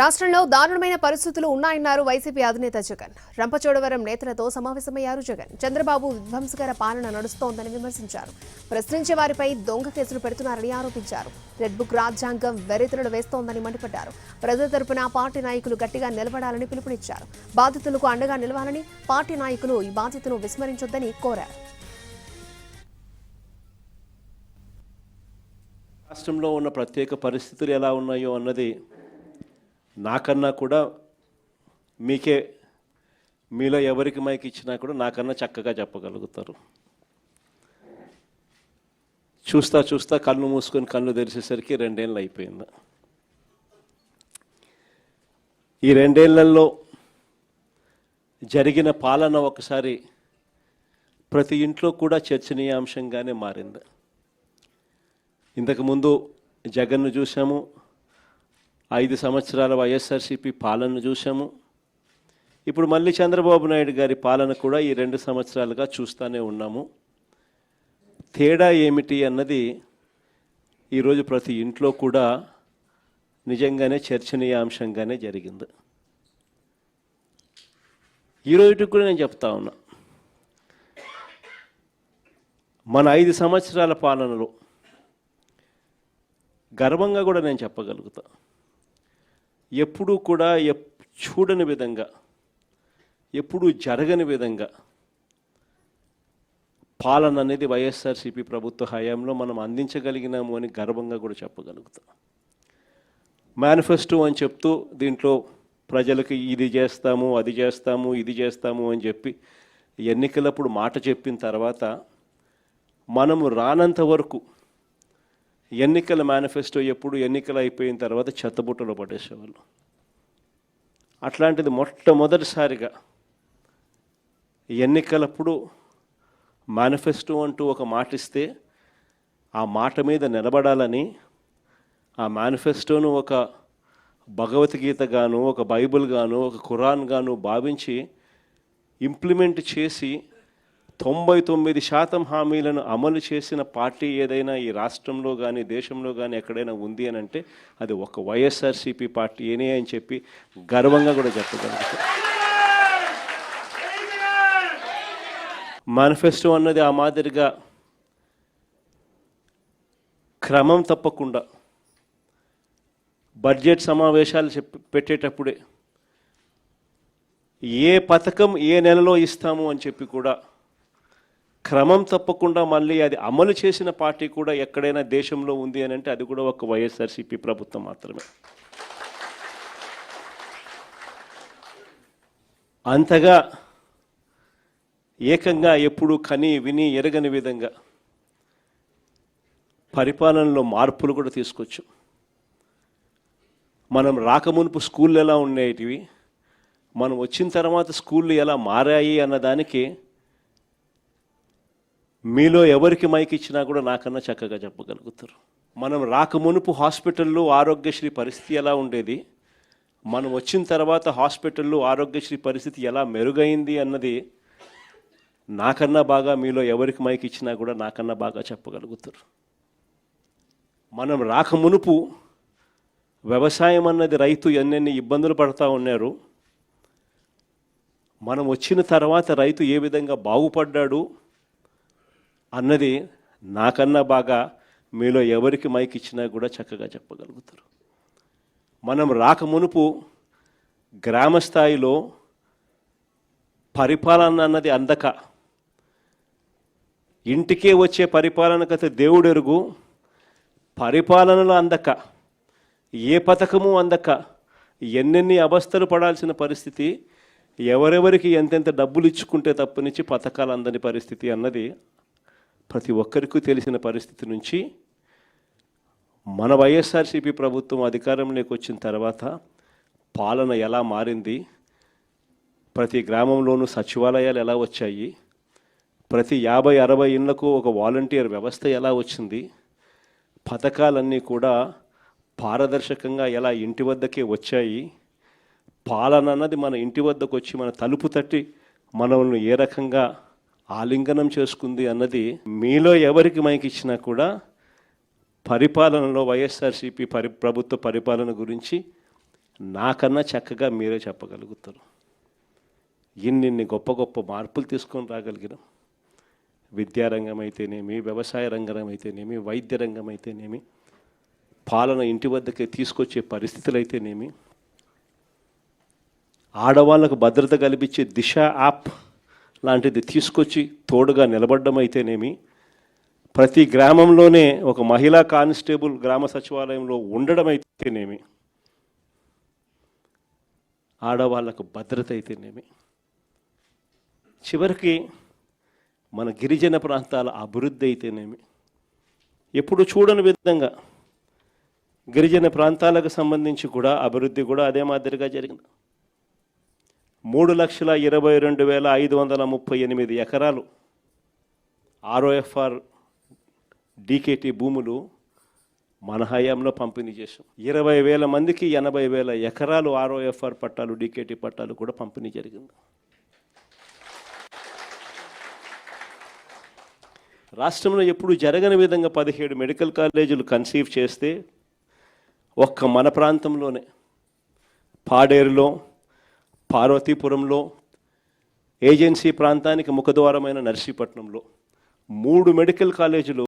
రాష్ట్రంలో దారుణమైన పరిస్థితులు ఉన్నాయన్నారు వైసీపీ అధినేత జగన్. రంపచోడవరం నేతలతో సమావేశమయ్యారు జగన్. చంద్రబాబు విధ్వంసకర పాలన నడుస్తోందని విమర్శించారు. ప్రశ్నించే వారిపై దొంగ కేసులు పెడుతున్నారని ఆరోపించారు. రెడ్ బుక్ రాజ్యాంగం వెర్రితనులు వేస్తోందని మండిపడ్డారు. ప్రజల తరపున పార్టీ నాయకులు గట్టిగా నిలబడాలని పిలుపునిచ్చారు. బాధితులకు అండగా నిలవాలని, పార్టీ నాయకులు ఈ బాధ్యతను విస్మరించొద్దని కోరారు. రాష్ట్రంలో ఉన్న ప్రత్యేక పరిస్థితులు ఎలా ఉన్నాయో అన్నది నాకన్నా కూడా మీలో ఎవరికి మైక్ ఇచ్చినా కూడా నాకన్నా చక్కగా చెప్పగలుగుతారు. చూస్తా కళ్ళు మూసుకొని కళ్ళు తెరిచేసరికి 2 ఏళ్ళు అయిపోయింది. ఈ 2 ఏళ్లలో జరిగిన పాలన ఒకసారి ప్రతి ఇంట్లో కూడా చర్చనీయాంశంగానే మారింది. ఇంతకుముందు జగన్ను చూసాము, 5 సంవత్సరాల వైఎస్ఆర్సీపీ పాలనను చూసాము. ఇప్పుడు మళ్ళీ చంద్రబాబు నాయుడు గారి పాలన కూడా ఈ 2 సంవత్సరాలుగా చూస్తూనే ఉన్నాము. తేడా ఏమిటి అన్నది ఈరోజు ప్రతి ఇంట్లో కూడా నిజంగానే చర్చనీయాంశంగానే జరిగింది. ఈరోజుకి కూడా నేను చెప్తా ఉన్నా, మన 5 సంవత్సరాల పాలనలో గర్వంగా కూడా నేను చెప్పగలుగుతా, ఎప్పుడూ కూడా చూడని విధంగా, ఎప్పుడూ జరగని విధంగా పాలన అనేది వైఎస్ఆర్సీపీ ప్రభుత్వ హయాంలో మనం అందించగలిగినాము అని గర్వంగా కూడా చెప్పగలుగుతాం. మేనిఫెస్టో అని చెప్తూ దీంట్లో ప్రజలకు ఇది చేస్తాము, అది చేస్తాము, ఇది చేస్తాము అని చెప్పి ఎన్నికలప్పుడు మాట చెప్పిన తర్వాత మనము రానంత వరకు ఎన్నికల మేనిఫెస్టో ఎప్పుడు ఎన్నికలు అయిపోయిన తర్వాత చెత్తబుట్టలో పడేసేవాళ్ళు. అట్లాంటిది మొట్టమొదటిసారిగా ఎన్నికలప్పుడు మేనిఫెస్టో అంటూ ఒక మాట ఇస్తే ఆ మాట మీద నిలబడాలని, ఆ మేనిఫెస్టోను ఒక భగవద్గీత గాను, ఒక బైబిల్ గాను, ఒక ఖురాన్ గాను భావించి ఇంప్లిమెంట్ చేసి 99% హామీలను అమలు చేసిన పార్టీ ఏదైనా ఈ రాష్ట్రంలో కానీ దేశంలో కానీ ఎక్కడైనా ఉంది అని అంటే అది ఒక వైఎస్ఆర్సీపీ పార్టీనే అని చెప్పి గర్వంగా కూడా చెప్పగలుగుతాం. మేనిఫెస్టో అన్నది ఆ మాదిరిగా క్రమం తప్పకుండా బడ్జెట్ సమావేశాలు పెట్టేటప్పుడే ఏ పథకం ఏ నెలలో ఇస్తాము అని చెప్పి కూడా క్రమం తప్పకుండా మళ్ళీ అది అమలు చేసిన పార్టీ కూడా ఎక్కడైనా దేశంలో ఉంది అని అంటే అది కూడా ఒక వైఎస్ఆర్సీపీ ప్రభుత్వం మాత్రమే. అంతగా ఏకంగా ఎప్పుడు కని విని ఎరగని విధంగా పరిపాలనలో మార్పులు కూడా తీసుకొచ్చు. మనం రాకమునుపు స్కూళ్ళు ఎలా ఉండేటివి, మనం వచ్చిన తర్వాత స్కూళ్ళు ఎలా మారాయి అన్నదానికి మీలో ఎవరికి మైక్ ఇచ్చినా కూడా నాకన్నా చక్కగా చెప్పగలుగుతారు. మనం రాకమునుపు హాస్పిటల్లో ఆరోగ్యశ్రీ పరిస్థితి ఎలా ఉండేది, మనం వచ్చిన తర్వాత హాస్పిటల్లో ఆరోగ్యశ్రీ పరిస్థితి ఎలా మెరుగైంది అన్నది నాకన్నా బాగా మీలో ఎవరికి మైక్ ఇచ్చినా కూడా నాకన్నా బాగా చెప్పగలుగుతారు. మనం రాకమునుపు వ్యవసాయం అన్నది రైతు ఎన్నెన్ని ఇబ్బందులు పడుతూ ఉన్నారు, మనం వచ్చిన తర్వాత రైతు ఏ విధంగా బాగుపడ్డాడు అన్నది నాకన్నా బాగా మీలో ఎవరికి మైక్ ఇచ్చినా కూడా చక్కగా చెప్పగలుగుతారు. మనం రాకమునుపు గ్రామ స్థాయిలో పరిపాలన అన్నది అందక, ఇంటికే వచ్చే పరిపాలన కథ దేవుడు ఎరుగు, పరిపాలనలో అందక, ఏ పథకము అందక ఎన్నెన్ని అవస్థలు పడాల్సిన పరిస్థితి, ఎవరెవరికి ఎంతెంత డబ్బులు ఇచ్చుకుంటే తప్పనిచ్చి పథకాలు అందని పరిస్థితి అన్నది ప్రతి ఒక్కరికి తెలిసిన పరిస్థితి నుంచి మన వైఎస్ఆర్సీపీ ప్రభుత్వం అధికారంలోకి వచ్చిన తర్వాత పాలన ఎలా మారింది, ప్రతి గ్రామంలోనూ సచివాలయాలు ఎలా వచ్చాయి, ప్రతి 50-60 ఇళ్లకు ఒక వాలంటీర్ వ్యవస్థ ఎలా వచ్చింది, పథకాలన్నీ కూడా పారదర్శకంగా ఎలా ఇంటి వద్దకే వచ్చాయి, పాలన అన్నది మన ఇంటి వద్దకు వచ్చి మన తలుపు తట్టి మనల్ని ఏ రకంగా ఆలింగనం చేసుకుంది అన్నది మీలో ఎవరికి మైక్ ఇచ్చినా కూడా పరిపాలనలో వైఎస్ఆర్సీపీ ప్రభుత్వ పరిపాలన గురించి నాకన్నా చక్కగా మీరే చెప్పగలుగుతారు. ఇన్నిన్ని గొప్ప గొప్ప మార్పులు తీసుకొని రాగలిగినాం. విద్యారంగం అయితేనేమి, వ్యవసాయ రంగం అయితేనేమి, వైద్య రంగం అయితేనేమి, పాలన ఇంటి వద్దకే తీసుకొచ్చే పరిస్థితులు అయితేనేమి, ఆడవాళ్ళకు భద్రత కల్పించే దిశ యాప్ లాంటిది తీసుకొచ్చి తోడుగా నిలబడడం అయితేనేమి, ప్రతి గ్రామంలోనే ఒక మహిళా కానిస్టేబుల్ గ్రామ సచివాలయంలో ఉండడం అయితేనేమి, ఆడవాళ్ళకు భద్రత అయితేనేమి, చివరికి మన గిరిజన ప్రాంతాల అభివృద్ధి అయితేనేమి, ఎప్పుడు చూడని విధంగా గిరిజన ప్రాంతాలకు సంబంధించి కూడా అభివృద్ధి కూడా అదే మాదిరిగా జరిగింది. 3,22,538 ఎకరాలు ROFR DKT భూములు మన హయాంలో పంపిణీ చేశాం. 20,000 మందికి 80,000 ఎకరాలు ROFR పట్టాలు, DKT పట్టాలు కూడా పంపిణీ జరిగింది. రాష్ట్రంలో ఎప్పుడు జరగని విధంగా 17 మెడికల్ కాలేజీలు కన్సీవ్ చేస్తే ఒక్క మన ప్రాంతంలోనే పాడేరులో, పార్వతీపురంలో, ఏజెన్సీ ప్రాంతానికి ముఖద్వారమైన నర్సీపట్నంలో 3 మెడికల్ కాలేజీలు